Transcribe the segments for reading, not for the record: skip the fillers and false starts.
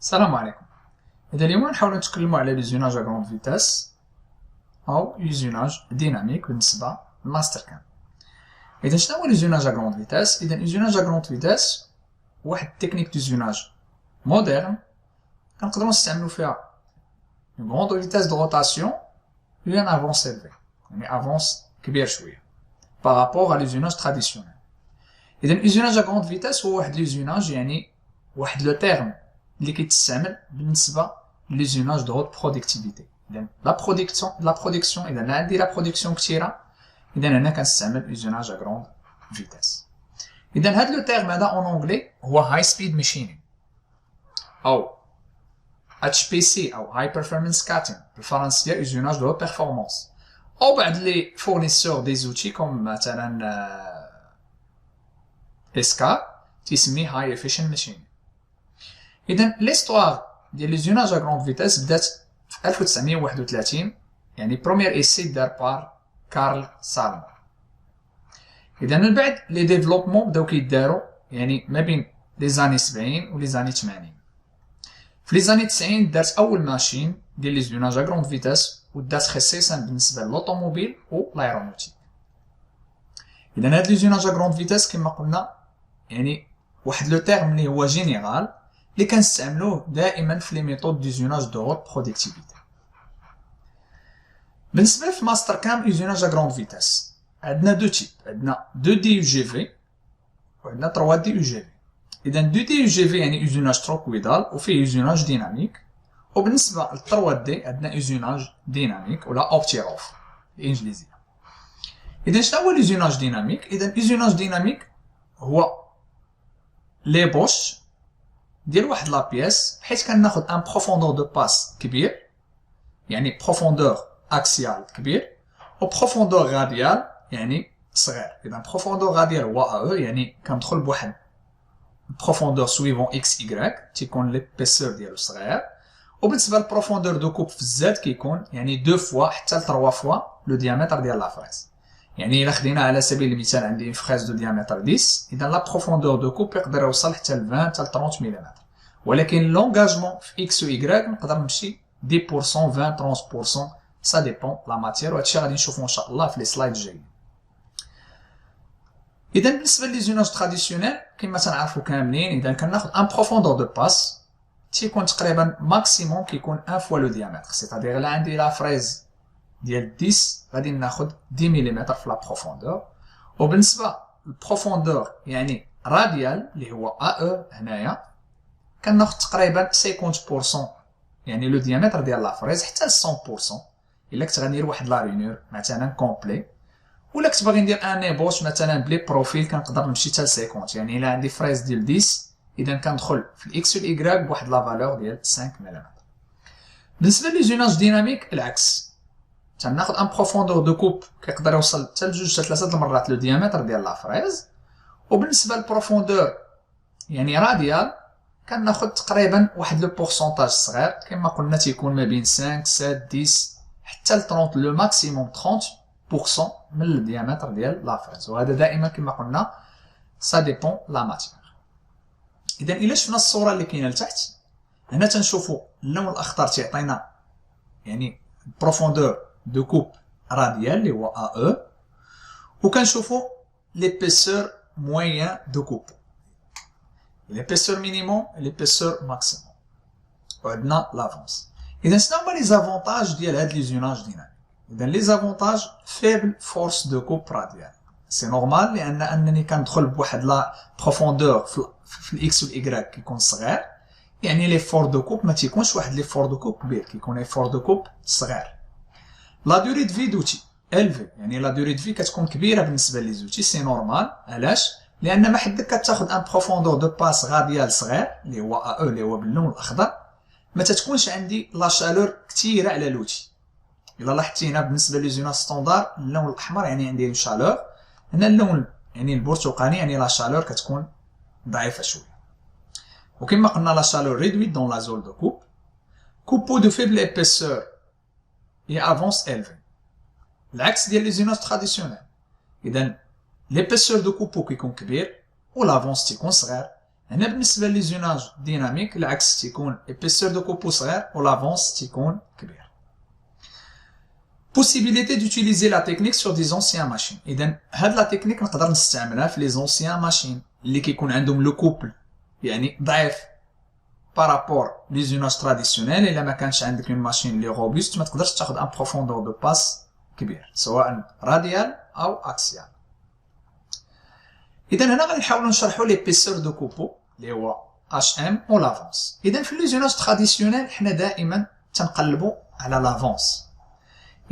السلام عليكم. إذا اليوم نحاول نتكلموا على ليزوناج à grande vitesse أو ليزوناج ديناميك بالنسبة للماستر كام. إذا شنو هو ليزوناج à grande vitesse؟ إذا ليزوناج à grande vitesse واحد التكنيك ديزوناج مودرن كنقدروا نستعملوا فيها une grande vitesse de rotation et un avance élevé، يعني avance كبير شوية par rapport à l'usinage traditionnel. إذا l'usinage à grande vitesse هو واحد l'usinage يعني واحد لو تيرم اللي كيتستعمل بالنسبة للusinage de haute productivité. إذا لا برودكسيون إذا عندي لا برودكسيون كثيرة، إذا هنا كنستعمل usinage à grande vitesse. إذا هاد لو تيرم هذا en anglais هو high speed machining أو HPC أو high performance cutting بالفرنسية usinage de haute performance. أو بعد لي فورنيسور دي زوتي كوم مثلا اسكار تيسميه high efficient machining. إذا ليستوار ديال ليزوناج à grande vitesse بدات في 1931، يعني بروميير إيسي دار بار كارل سالمون. إذا من بعد لي ديفلوبمون بداو كيدارو يعني ما بين لي زاني 70 و لي زاني 80. في لي زاني 90 دارت أول ماشين ديال ليزوناج à grande vitesse ودات خصيصا بالنسبة للأوتوموبيل و لايرونوتيك. إذا هاد ليزوناج à grande vitesse كما قلنا يعني واحد لو تيرم اللي هو جينيرال اللي كنستعملوه دائما في لي ميثود ديزوناج دو هوت برودكتيفيتي. بالنسبه في ماستر كام ايزوناج ا غروند فيتاس عندنا دو تيب، عندنا 2 دي يو جي في وعندنا 3 دي يو جي في. اذا 2 دي يو جي في يعني ايزوناج تروكويدال وفيه ايزوناج ديناميك، وبالنسبه ل 3 دي عندنا ايزوناج ديناميك ولا اوبتيروف بالانجليزيه. اذا شنو هو الايزوناج ديناميك؟ اذا الايزوناج ديناميك هو لي بوش ديال واحد لا بياس بحيث كناخد ان بروفوندور دو باس كبير، يعني بروفوندور اكسيال كبير و بروفوندور غاديال يعني صغير. اذا بروفوندور غاديال هو ا او يعني كندخل بواحد بروفوندور سويفون اكس ايغريك تيكون ليبيسور ديالو صغير، وبالنسبه للبروفوندور دو كوب في الزاد كيكون يعني 2 فوا حتى ل 3 فوا لو ديامتر ديال لا فريز. يعني الا خدينا على سبيل المثال عندي اون فريز دو ديامتر 10، اذا لا بروفوندور دو كوب يقدر يوصل حتى ل 20 حتى ل 30 ملم، ولكن لونغاجمون في اكس و ايغريك نقدر نمشي 10% 20 30%، سا ديبون لا ماتير، وهادشي غادي نشوفو ان شاء الله في لي سلايد الجايين. اذا بالنسبه ليزوناج تراديسيونيل كما تنعرفو كاملين، اذا كناخد ان بروفوندور دو باس تيكون تقريبا ماكسيموم كيكون 1 فوا لو ديامتر، سيتادير الا عندي لا فريز ديال 10 غادي ناخد 10 ملم في لا بروفوندور. وبالنسبه للبروفوندور يعني راديال اللي هو ا او هنايا كناخد تقريبا 50% يعني لو ديامتر ديال لا فريز حتى ل 100%. الا كنت غندير واحد لا رينور مثلا كومبلي، ولا كنت باغي ندير ان ايبوش مثلا بلي بروفيل كنقدر نمشي حتى ل 50، يعني الا عندي فريز ديال 10 اذا كندخل في الاكس و الايغريك بواحد لا فالور ديال 5 ملم. بالنسبه لليزوناج ديناميك العكس، تناخد ان بروفوندور دو كوب كيقدر يوصل حتى لجوج حتى 3 المرات لو ديامتر ديال لا فريز، وبالنسبه للبروفوندور يعني راديال كناخد تقريبا واحد لو بورسونتاج صغير كما قلنا تيكون ما بين 5 7 10 حتى ل 30 لو ماكسيموم 30% من الديامتر ديال لا فريز، وهذا دائما كما قلنا سا ديبون لا ماتير. اذا الا شفنا الصوره اللي كاينه لتحت هنا تنشوفوا اللون الاخضر تيعطينا يعني بروفوندور دو كوب راديال اللي هو ا او، وكنشوفوا ليبيسور موين دو كوب، l'épaisseur minimum et l'épaisseur maximum، وعندنا لافونس. اذا شنو هما لي زافونتاج ديال هاد ليزوناج ديناميك؟ اذا لي زافونتاج فيبل فورس دو كوب راديال، سي نورمال لان انني كندخل بواحد لا بروفوندور في الاكس و الايغريك كيكون صغير، يعني لي فور دو كوب ما تيكونش واحد لي فور دو كوب كبير، كيكون لي فور دو كوب صغير. لا دوري دو في دوتي الفي، يعني لا دوري دو في كتكون كبيره بالنسبه لي زوتي، سي نورمال. علاش؟ لان ما حدك كتاخد ان بروفوندور دو باس غاديال صغير اللي هو ا او اللي هو باللون الاخضر، ما تتكونش عندي لا شالور كثيره على لوتي. الا لاحظتينا بالنسبه لي زونا ستاندار اللون الاحمر يعني عندي اون شالور، هنا اللون يعني البرتقالي يعني لا شالور كتكون ضعيفه شويه. وكما قلنا لا شالور ريدويت دون لا زول دو كوب، كوبو دو فيبل ايبيسور اي افونس الفي، العكس ديال لي زوناج تراديسيونيل. اذا ليبيسور دو كوبو كيكون كبير و لافونس تيكون صغير، هنا بالنسبه لي زوناج ديناميك العكس تيكون ايبيسور دو كوبو صغير و لافونس تيكون كبير. possibilité d'utiliser la technique sur des anciens machines. اذا هاد لا تكنيك نقدر نستعملها في لي زونسيان ماشين اللي كيكون عندهم لو كوبل يعني ضعيف بارابور لي زوناج تراديسيونيل. الا ما كانش عندك اون ماشين لي روبوست ما تقدرش تاخذ ان بروفوندور دو باس كبير سواء راديال او اكسيال. اذا هنا غادي نحاولوا نشرحوا لي بيسور دو كوبو اللي هو اش ام و لافونس. اذا في لي زوناج تراديسيونيل حنا دائما تنقلبوا على لافونس.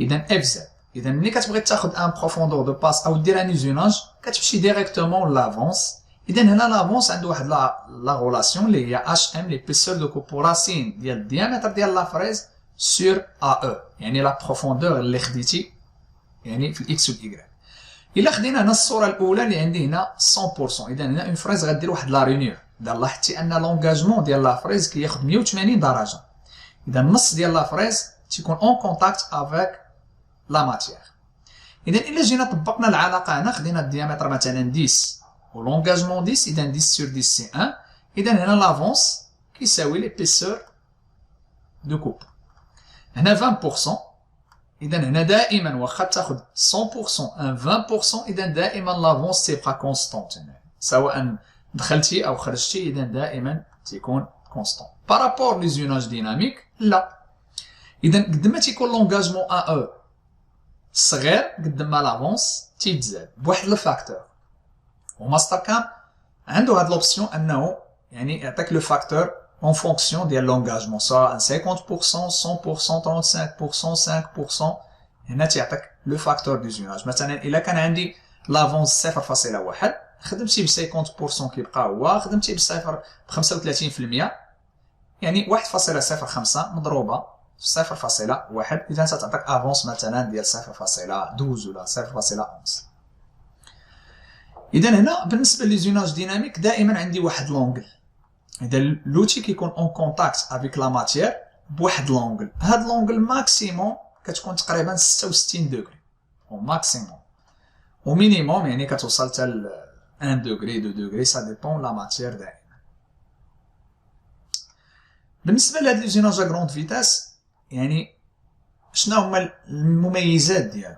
اذا اف زد. اذا ملي كتبغي تاخذ ان بروفوندور دو باس او دير ان زوناج كتمشي ديريكتومون لافونس. اذا هنا لافونس عنده واحد لا غولاسيون اللي هي اش ام ليبيسور دو كوبو راسين ديال الديامتر ديال لا فريز سور ا او يعني لا بروفوندور اللي خديتي يعني في الاكس و الاي. الا خدينا هنا الصوره الاولى اللي عندي هنا 100%. اذا هنا اون فريز غدير واحد لا رينيور. اذا لاحظتي ان لونغاجمون ديال لا فريز كياخذ 180 درجه. اذا النص ديال لا فريز تيكون اون كونتاكت افيك لا ماتيير. اذا الا جينا طبقنا العلاقه هنا خدينا الديامتر مثلا 10 و لونغاجمون 10 اذا 10 سور 10 سي 1. اذا هنا لافونس كيساوي ليبيسور دو كوب. هنا 20%. اذا هنا دائما واخا تاخذ 100% ان 20% اذا دائما لافونس تيبقى كونستونت سواء دخلتي او خرجتي. اذا دائما تيكون كونستون بارابور لي زوناج ديناميك لا. اذا قد ما تيكون لونغاجمون ا او صغير قد ما لافونس تيتزاد بواحد لو فاكتور. وماستر كام عنده هاد لوبسيون انه يعني يعطيك لو فاكتور en fonction ديال لونغاجمون سواء 50% 100% 35% 5%. هنا تيعطيك لو فاكتور دو زوناج. مثلا الا كان عندي لافونس 0.1 خدمتي ب 50% كيبقى هو، خدمتي ب 35% يعني 1.05 مضروبه في 0.1 اذا تعطيك افونس مثلا ديال 0.12 ولا 0.11. اذا هنا بالنسبه لي زوناج ديناميك دائما عندي واحد لونغل. اذا لوتي كيكون اون كونتاكت افيك لا ماتيير بواحد لونغل. هاد لونغل ماكسيموم كتكون تقريبا 66 دوغري او ماكسيموم، ومينيموم يعني كتوصل حتى 1 دوغري 2 دوغري سا ديبون لا ماتيير دائما. بالنسبه لهاد لي زوناج ا غروند فيتاس يعني شنو هما المميزات ديالو؟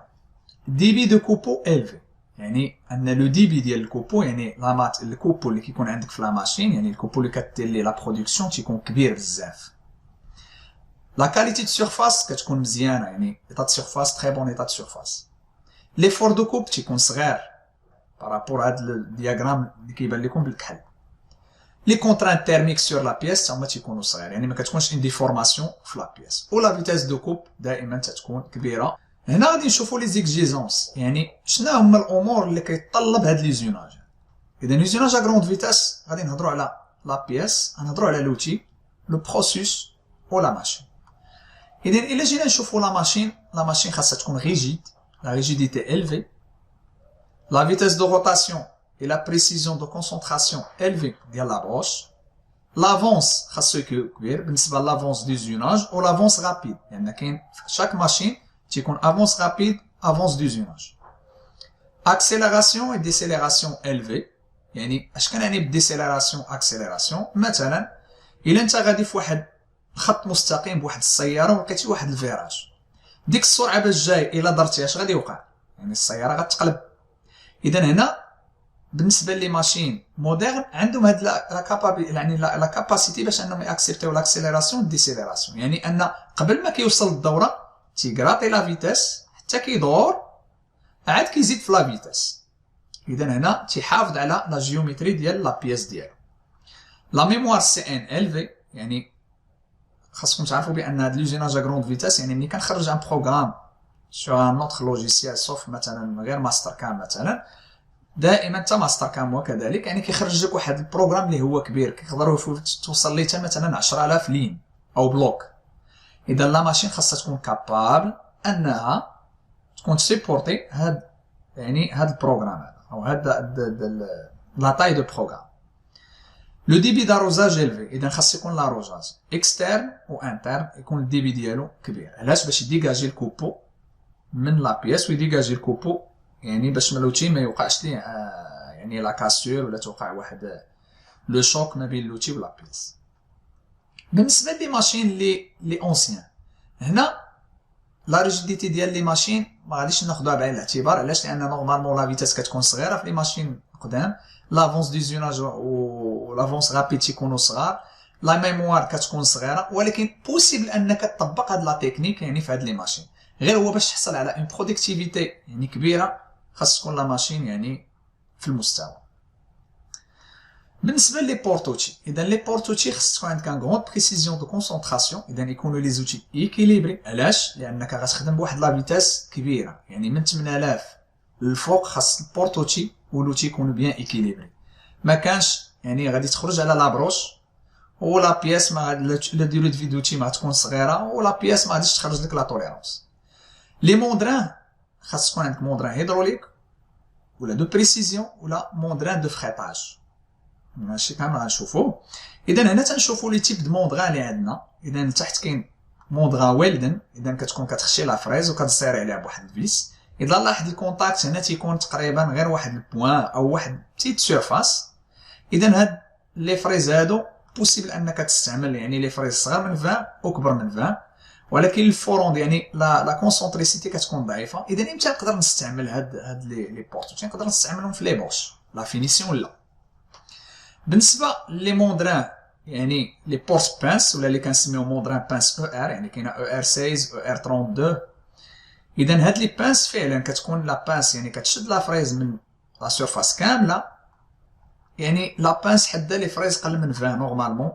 ديبي دو كوبو الفي يعني ان لو ديبي ديال الكوبو يعني لامات الكوبو اللي كيكون عندك في لا ماشين يعني الكوبو اللي كدير ليه لا برودكسيون تيكون كبير بزاف. لا كاليتي دو سيرفاس كتكون مزيانه يعني ايطا دو سيرفاس تري بون ايطا دو سيرفاس. لي فور دو كوب تيكون صغير بارابور هاد الدياغرام اللي كيبان لكم بالكحل. لي كونترانت تيرميك سور لا بيس هما تيكونوا صغير يعني ما كتكونش ان ديفورماسيون في لا بيس. و لا فيتاس دو كوب دائما تتكون كبيره. هنا غادي نشوفوا لي زيكزيجونس يعني شنو هما الامور اللي كيطلب هاد لي زوناج. اذا لي زوناج ا غروند فيتاس غادي نهضروا على لا بيس، غنهضروا على لوتي، لو بروسيس و لا ماشين. اذا الا جينا نشوفوا لا ماشين خاصها تكون ريجيد، لا ريجيديتي الفي، لا فيتاس دو روتاسيون et la précision de concentration élevée ديال لا بروش. لافونس خاصو يكون كبير بالنسبه لافونس دو زوناج و لافونس رابيد لان كاين شاك ماشين تيكون افونس رابيد افونس دو زوناج. اكسيليراسيون اي ديسيليراسيون الفي يعني اش كنعني بالديسيليراسيون اكسيليراسيون؟ مثلا الا انت غادي في واحد خط مستقيم بواحد السياره ولقيتي واحد الفيراج، ديك السرعه باش جاي الا درتي اش غادي يوقع؟ يعني السياره غتقلب. اذا هنا بالنسبه لي ماشين مودرن عندهم هاد لا كابابيلتي يعني لا كاباسيتي باش انهم ياكسبتيو لاكسيليراسيون والديسيليراسيون، يعني ان قبل ما كيوصل للدوره تيغراطي لا فيتاس حتى كيدور عاد كيزيد في لا فيتاس. اذا هنا تيحافظ على لا جيومتري ديال لا بياس ديالو. لا ميموار سي ان الفي يعني خاصكم تعرفوا بان هاد لي زوناج ا غروند فيتاس يعني ملي كنخرج ان بروغرام سور ان اوتر لوجيسيال سوف مثلا غير ماستر كام مثلا دائما حتى ماستر كام وكذلك يعني كيخرج لك واحد البروغرام اللي هو كبير كيقدروا توصل ليه حتى مثلا 10000 لين او بلوك. اذا لا ماشين خاصها تكون كابابل انها تكون سيبورتي هاد يعني هاد البروغرام هذا او هاد لا تاي دو بروغرام. لو ديبي داروزاج الفي اذا خاص يكون لاروزاج اكسترن و انترن يكون الديبي ديالو كبير. علاش؟ باش يديغاجي الكوبو من لا بياس ويديغاجي الكوبو يعني باش ملوتي ما يوقعش ليه يعني لا كاسور ولا توقع لو شوك ما بين لوتي ولا بيس. بالنسبه لي ماشين لي اونسيان، هنا لا ريجيديتي ديال لي ماشين ما غاديش ناخذوها بعين الاعتبار. علاش؟ لان نورمالمون لا فيتاس كتكون صغيره في لي ماشين قدام، لافونس دي زوناج و لافونس رابيد تيكونوا صغار، لا ميموار كتكون صغيره، ولكن بوسيبل انك تطبق هاد لا تكنيك يعني في هاد لي ماشين. غير هو باش تحصل على اون برودكتيفيتي يعني كبيره خاص تكون لا ماشين يعني في المستوى. بالنسبه لي بورتوتي، اذا لي بورتوتي خاص تكون عندك ان غون بريسيزيون دو كونسونطراسيون، اذا يكونوا لي زوتي ايكيليبري. علاش؟ لانك غتخدم بواحد لا فيتاس كبيره، يعني من 8000 للفوق خاص البورتوتي ولوتي يكونوا بيان ايكيليبري. ما كانش يعني غادي تخرج على لابروش ولا بياس ما لا ديرو دو فيدوتي ما تكون صغيره، ولا بياس ما غاديش تخرج لك لا توليرونس. لي موندران خاص تكون عندك موندران هيدروليك ولا دو بريسيزيون ولا موندران دو فريطاج، ماشي كامل غنشوفوه. اذا هنا تنشوفوا لي تيب دو موندغا اللي عندنا. اذا لتحت كاين موندغا ويلدن، اذا كتكون كتخشي لا فريز وكتسيري عليها بواحد الفيس. اذا لاحظ الكونتاكت هنا تيكون تقريبا غير واحد البوان او واحد بتيت سيرفاس. اذا هاد لي فريز هادو بوسيبل انك تستعمل يعني لي فريز صغار من 20 او كبر من 20، ولكن الفوروند يعني لا كونسونطريسيتي كتكون ضعيفه. اذا امتى نقدر نستعمل هاد لي بورتو؟ نقدر نستعملهم في لي بوش لا فينيسيون لا. بالنسبه لي موندران يعني لي بورت بانس ولا اللي كنسميو موندران بانس او ار، يعني كاينه او ار 16 او ار 32. اذا هاد لي بانس فعلا كتكون لا بانس يعني كتشد لا فريز من لا سيرفاس كامله، يعني لا بانس حدا لي فريز قل من 20 نورمالمون،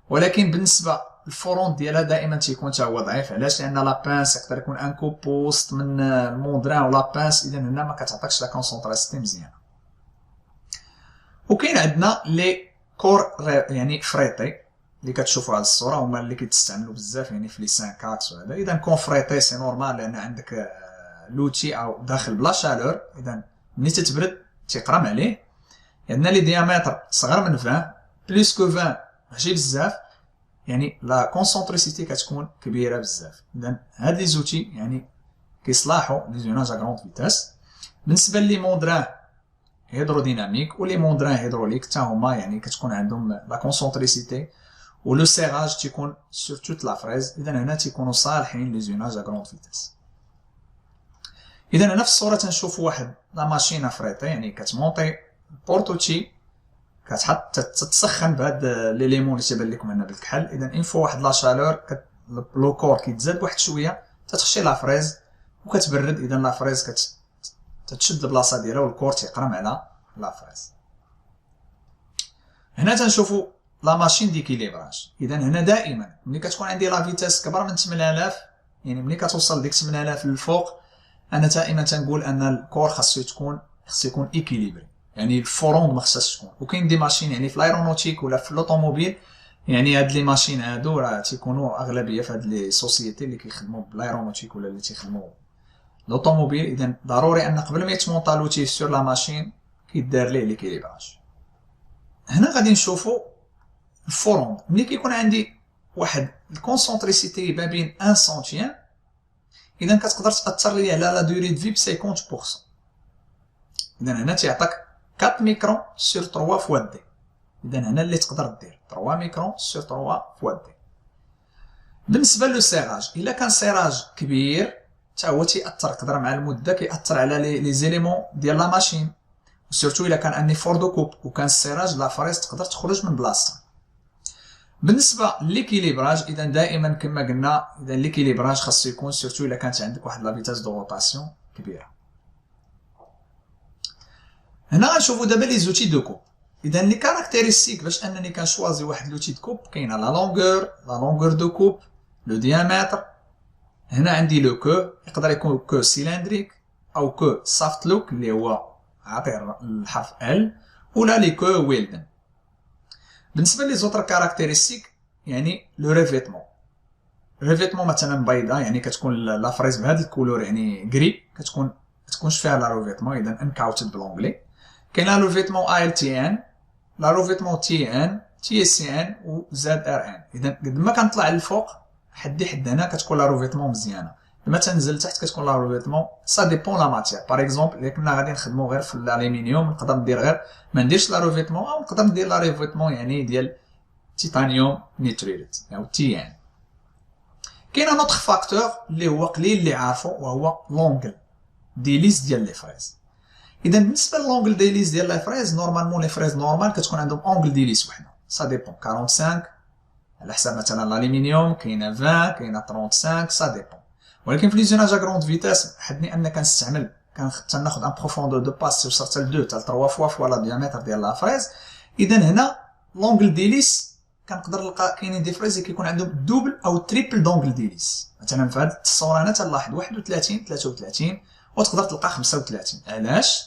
ولكن بالنسبه الفوروند ديالها دائما تيكون حتى هو ضعيف. علاش؟ لان لا بانس يقدر يكون ان كوب بوست من الموندران ولا بانس، اذا هنا ما كتعطيكش لا كونسونطراسيتي مزيانه. وكاين عندنا لي كور يعني فريطي اللي كتشوفوا على الصوره، هما اللي كيتستعملوا بزاف يعني في لي 5 اكس وهذا. اذا كون فريطي سي نورمال لان عندك لوتي او داخل بلا شالور، اذا ملي تتبرد تيقرم عليه. عندنا لي ديامتر صغر من 20 بلوس كو 20 ماشي بزاف، يعني لا كونسونطريسيتي كتكون كبيره بزاف. اذا هاد لي زوتي يعني كيصلاحوا لي زوناج ا غروند فيتاس. بالنسبه لي موندران هيدروديناميك ولي موندران هيدروليك حتى هما يعني كتكون عندهم لا كونسونطريسيتي ولو سيراج تيكون سور توت لا فريز. اذا هنا تيكونوا صالحين لي زوناج ا غروند فيتاس. اذا هنا في الصوره تنشوفوا واحد لا ماشينه فريطي يعني كتمونطي بورتوتي، كتحط تتسخن بهاد لي ليمون اللي تيبان لكم هنا بالكحل. اذا ان فوا واحد لا شالور لو كور كيتزاد واحد شويه تتخشي لا فريز وكتبرد. اذا لا فريز تتشد البلاصه ديالها والكور تيقرم على لا فريز. هنا تنشوفوا لا ماشين ديكيليبراج. اذا هنا دائما ملي كتكون عندي لا فيتاس كبر من 8000، يعني ملي كتوصل ديك 8000 للفوق، انا دائما تنقول ان الكور خاصو يكون ايكيليبري، يعني الفوروند ما خصهاش تكون. وكاين دي ماشين يعني في لايرونوتيك ولا في لوطوموبيل، يعني هاد لي ماشين هادو راه تيكونوا اغلبيه في هاد لي سوسيتي اللي كيخدموا بالايرونوتيك ولا اللي تيخدموا لوطوموبيل. اذا ضروري ان قبل ما يتمونطا لوتي سور لا ماشين كيدار ليه ليكيليبراج. هنا غادي نشوفوا الفوروند. ملي كيكون عندي واحد الكونسونطريسيتي ما بين 1 سنتيم، اذا كتقدر تاثر لي على لا دوري دو في ب 50%. اذا هنا تيعطيك 4 ميكرون سور 3 فوا دي. اذا هنا اللي تقدر دير 3 ميكرون سور 3 فوا دي. بالنسبه لو سيراج، الا كان سيراج كبير حتى هو تيأثر، يقدر مع المده كيأثر على لي زيليمون ديال لا ماشين، وسورتو الا كان اني فور دو كوب وكان السيراج لا فريز تقدر تخرج من بلاصتها. بالنسبه ليكيليبراج، اذا دائما كما قلنا اذا ليكيليبراج خاصو يكون سورتو الا كانت عندك واحد لا فيتاس دو روتاسيون كبيره. هنا غنشوفوا دابا لي زوتي دو كوب. اذا لي كاركتيرستيك باش انني كنشوازي واحد لوتي دو كوب، كاينه لا لونغور دو كوب، لو ديامتر. هنا عندي لو كو، يقدر يكون كو سيلندريك او كو سافت لوك اللي هو عاطي الحرف ال، ولا لي كو ويلدن. بالنسبه لي زوتر كاركتيرستيك يعني لو ريفيتمون. ريفيتمون مثلا بيضاء يعني كتكون لا فريز بهذا الكولور يعني غري، كتكونش فيها لا ريفيتمون، اذا انكاوتد بالونجلي. كاين لا ريفيتمون ال تي ان، لا ريفيتمون تي ان، تي سي ان و زد ار ان. اذا قد ما كنطلع للفوق حد هنا كتكون لا ريفيتمون مزيانه. لما تنزل تحت كتكون لا روفيتمون سا ديبون لا ماتيير. باغ اكزومبل الا كنا غادي نخدمو غير في الالومنيوم نقدر ندير غير ما نديرش لا روفيتمون، او نقدر ندير لا روفيتمون يعني ديال تيتانيوم نيتريت او تيان. كاين ان اوتر فاكتور اللي هو قليل اللي عارفو وهو لونغل ديليس ديال لي فريز. اذا بالنسبه للونغل ديليس ديال لي فريز نورمالمون لي فريز نورمال كتكون عندهم اونغل ديليس وحده سا ديبون 45 على حساب مثلا الالومنيوم، كاينه 20 كاينه 35 سا ديبون. ولكن في لي زوناج ا كروند فيتاس حدني ان كنستعمل كناخذ ان بروفوندور دو باس وصلت ل 2 حتى ل 3 فوا لا ديامتر ديال لا فريز. اذا هنا لونغل ديليس كنقدر نلقى كاينين دي فريز كيكون عندهم دوبل او تريبل دونغل ديليس. مثلا في هذه الصوره انا تنلاحظ 31 33 وتقدر تلقى 35. علاش؟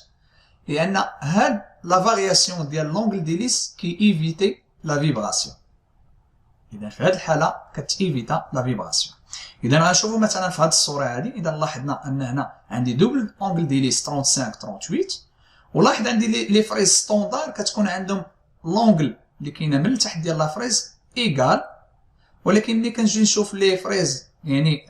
لان هاد لا فارياسيون ديال لونغل ديليس كي ايفيتي لا فيبراسيون. اذا في هذه الحاله كتيفيتا لا فيبراسيون. اذا غنشوفوا مثلا في هذه الصوره هذه اذا لاحظنا ان هنا عندي دوبل اونغل ديليس 35 38 ولاحظ عندي لي فريز ستوندار كتكون عندهم لونغل اللي كاينه من التحت ديال لا فريز ايغال. ولكن ملي كنجي نشوف لي فريز يعني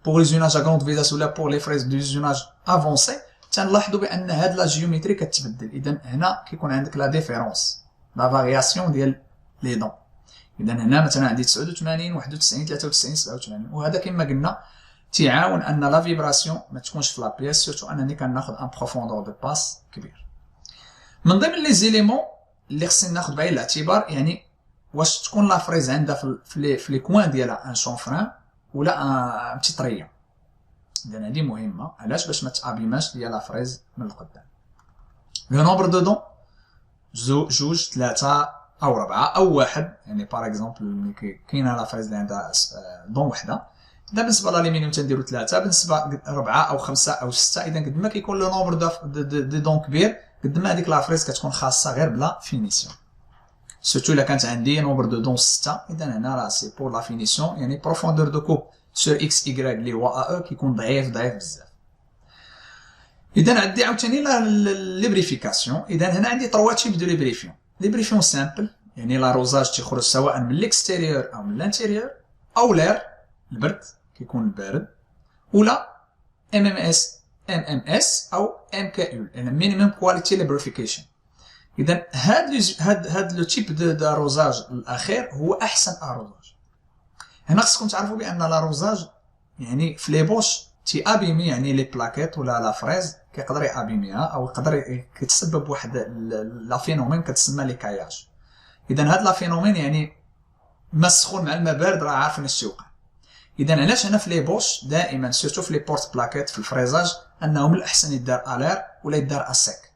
بوغ لي زوناج ا كروند فيتاس ولا بوغ لي فريز دو زوناج افونسي تنلاحظوا بان هاد لا جيومتري كتبدل. اذا هنا كيكون عندك لا ديفيرونس لا فارياسيون ديال لي دون. اذا هنا مثلا عندي 89 91 93 87 وهذا كما قلنا تيعاون ان لا فيبراسيون ما تكونش في لا بيس سورتو انني كناخذ ان بروفوندور دو باس كبير. من ضمن لي زيليمون اللي خصني ناخذ بعين الاعتبار يعني واش تكون لا فريز عندها في لي كوان ديالها ان شونفران ولا ان بتي طريون. اذا هذه مهمه علاش؟ باش ما تابيماش ديال لا فريز من القدام. لو نومبر دو دون جوج 3 او 4 او 1 يعني باغ اكزومبل ملي كاينه لا فريز اللي عندها دون وحده. اذا بالنسبه للالومنيوم تنديرو 3 بالنسبه 4 او 5 او 6. اذا قد ما كيكون لو نومبر دو دون كبير قد ما هذيك لا فريز كتكون خاصه غير بلا فينيسيون. سورتو الا كانت عندي نومبر دو دون 6 اذا هنا راه سي بور لا فينيسيون يعني بروفوندور دو كوب سور اكس اي اللي هو ا او كيكون ضعيف بزاف. اذا عندي عاوتاني ليبريفيكاسيون. اذا هنا عندي 3 تيب دو ليبريفيون. ليبريفيون سامبل يعني لاروزاج تيخرج سواء من ليكستيريور او من لانتيريور او لير البرد كيكون البارد ولا ام ام اس او ام كي يو يعني مينيمم كواليتي ليبريفيكيشن. اذا هاد لو تيب دو اروزاج الاخير هو احسن اروزاج. هنا خصكم تعرفوا بان لاروزاج يعني في لي بوش تي ابيمي يعني لي بلاكيت ولا لا فريز كيقدر يابيميها او يقدر كيتسبب واحد لا فينومين كتسمى لي كاياج. اذا هاد لا فينومين يعني ما السخون مع الماء بارد راه عارفين اش تيوقع. اذا علاش هنا في لي بوش دائما سورتو في لي بورت بلاكيت في الفريزاج انه من الاحسن يدار الير ولا يدار اسيك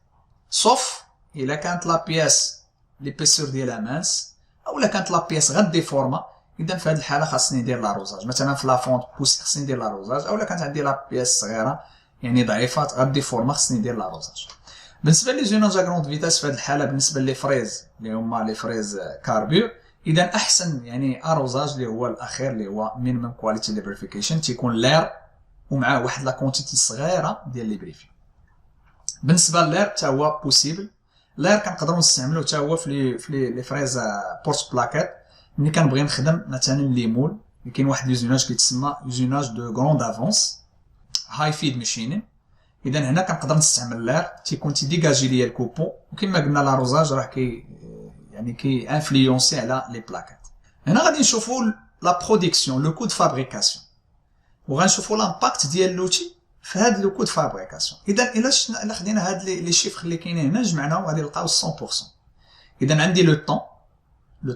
صوف الا كانت لا بياس ليبيسور ديالها مانس اولا كانت لا بياس غادي فورما. اذا في هذه الحاله خاصني ندير لاروزاج مثلا في لا فونت بوس خاصني ندير لاروزاج اولا كانت عندي لا بياس صغيره يعني ضعيفات غادي فورما خاصني ندير لاروزاج. بالنسبه لي زوناج ا كروند فيتاس في هذه الحاله بالنسبه لي فريز اللي هما لي فريز كاربور اذا احسن يعني اروزاج اللي هو الاخير اللي هو مينيمم كواليتي ليبريفيكيشن تيكون لير ومعاه واحد لا كونتيتي صغيره ديال ليبريفي. بالنسبه للير حتى هو بوسيبل. لير كنقدروا نستعملوه حتى هو في لي فريز بورت بلاكيت ملي كنبغي نخدم مثلا ليمول. كاين واحد ليزوناج كيتسمى ليزوناج دو غروند افونس هاي فيد ماشينين. اذا هنا كنقدر نستعمل لير تيكون تيديغاجي ليا الكوبون وكما قلنا لاروزاج راه كي انفلونسي على لي بلاكيت. هنا غادي نشوفوا لا برودكسيون لو كود فابريكاسيون وغنشوفوا لامباكت ديال لوتي في هذا لو كود فابريكاسيون. اذا الا خدينا هاد لي شيفر اللي كاينين هنا جمعناهم غادي نلقاو 100%. اذا عندي لو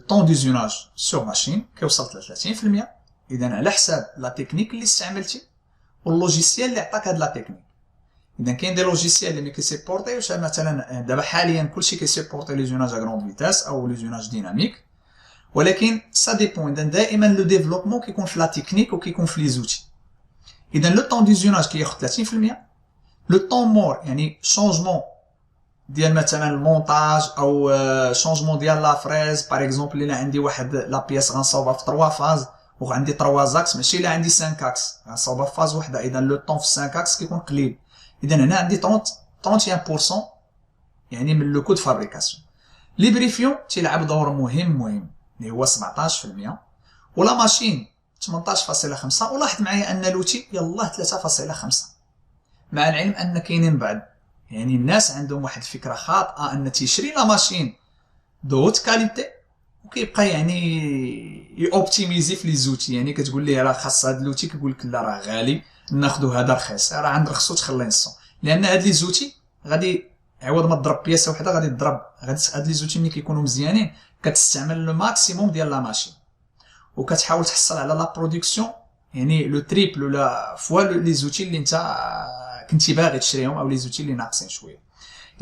طون دو زوناج سور ماشين كيوصل 30%. اذا على حساب لا تكنيك اللي استعملتي واللوجيسيال اللي عطاك هاد لا تكنيك. اذا كاين دي لوجيسيال اللي ما كيسيبورتيوش مثلا دابا حاليا كلشي كيسيبورتي لي زوناج ا كروند فيتاس او لي زوناج ديناميك ولكن سا ديبون. اذا دائما لو ديفلوبمون كيكون في لا تكنيك وكيكون في لي زوتي. اذا لو طون دو زوناج كياخذ 30%. لو طون مور يعني شونجمون ديال مثلا المونتاج او شونجمون ديال لا فريز باغ اكزومبل الا عندي واحد لا بياس غنصاوبها في 3 فاز وعندي 3 زاكس ماشي الا عندي 5 اكس غنصاوبها في فاز وحده. اذا لو طون في 5 اكس كيكون قليل. اذا هنا عندي 31% يعني من لو كود فابريكاسيون. ليبريفيون تيلعب دور مهم اللي هو 17% ولا ماشين 18.5. ولاحظ معايا ان لوتي يلاه 3.5. مع العلم ان كاينين بعض يعني الناس عندهم واحد الفكره خاطئه ان تيشري لا ماشين دوت كاليتي وكيبقى يعني يوبتيميزي في لي زوتي. يعني كتقول ليه راه خاص هذا اللوتي، كيقول لك لا راه غالي ناخذوا هذا رخيص، راه عند رخصو تخليه نصو. لان هاد لي زوتي غادي عوض ما تضرب بياسه وحده غادي تضرب هاد لي زوتي ملي كيكونوا مزيانين كتستعمل لو ماكسيموم ديال لا ماشين وكتحاول تحصل على لا برودكسيون يعني لو تريبل ولا فوا لي زوتي اللي انت كنتي باغي تشريهم او لي زوتي اللي ناقصين شويه.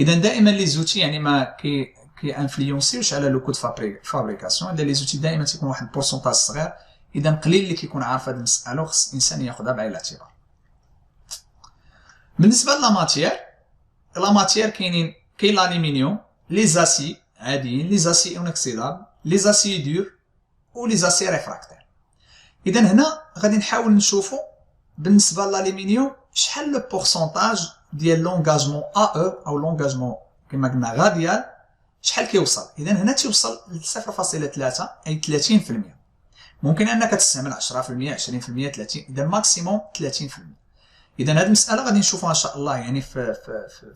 اذا دائما لي زوتي يعني ما كي انفلونسيوش على لو كود فابريكاسيون. لي زوتي دائما تيكون واحد البورسونتاج صغير، اذا قليل اللي كيكون عارف هذه المساله وخص الانسان ياخذها بعين الاعتبار. بالنسبه لا ماتير كاين الالومنيوم، لي زاسي عاديين، لي زاسي اونكسيدابل، لي زاسي دور و لي زاسي ريفراكتير. اذا هنا غادي نحاول نشوفوا بالنسبه للالومنيوم شحال لو بورسونتاج ديال لونغاجمون او لونغاجمون كما قلنا غاديال شحال كيوصل. اذا هنا تيوصل ل 0.3 اي 30%. ممكن انك تستعمل 10%، 20%، 30، اذا ماكسيموم 30%. اذا هذه المساله غادي نشوفوها ان شاء الله يعني في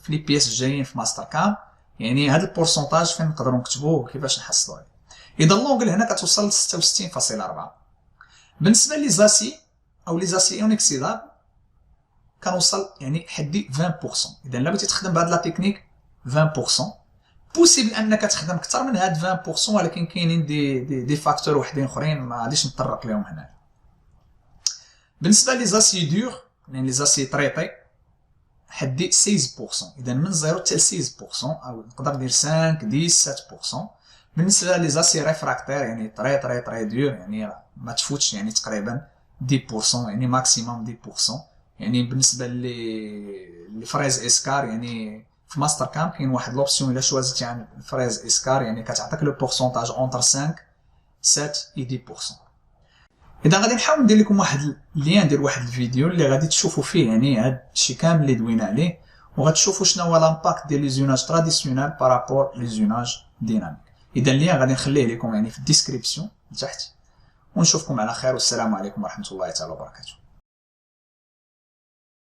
لي بياس الجايين في ماستر كام، يعني هذا البورسونتاج فين نقدروا نكتبوه وكيفاش نحصلوا عليه. اذا اللونغل هنا كتوصل ل 66.4. بالنسبه لي زاسي او لي زاسي اونكسيدابل كنوصل يعني حدي 20%. اذا الا بغيتي تخدم بهاد لا تكنيك 20%، بوسيبل انك تخدم اكثر من هاد 20%، ولكن كاينين دي فاكتور وحدين اخرين ما غاديش نطرق لهم هنا. بالنسبه لي زاسي دور يعني لي زاسي طريطي حدي 16%. اذا من 0 حتى ل 16، او نقدر ندير 5 10 7%. بالنسبه لي زاسي ريفراكتير يعني طري دور يعني ما تفوتش يعني تقريبا 10%، يعني ماكسيموم 10%. يعني بالنسبه لي فريز اسكار يعني في ماستر كام كاين واحد لوبسيون الا شوازتي عن فريز اسكار يعني كتعطيك لو بورسونتاج اونتر 5 7 و 10%. اذا غادي نحاول ندير لكم واحد اللين، ندير واحد الفيديو اللي غادي تشوفوا فيه يعني هاد الشيء كامل اللي دوينا عليه، وغتشوفوا شنو هو لامباكت ديال لي زوناج تراديسيونيل بارابور لي زوناج ديناميك. اذا اللين غادي نخليه لكم يعني في الديسكريبسيون تحت، ونشوفكم على خير والسلام عليكم ورحمه الله تعالى وبركاته.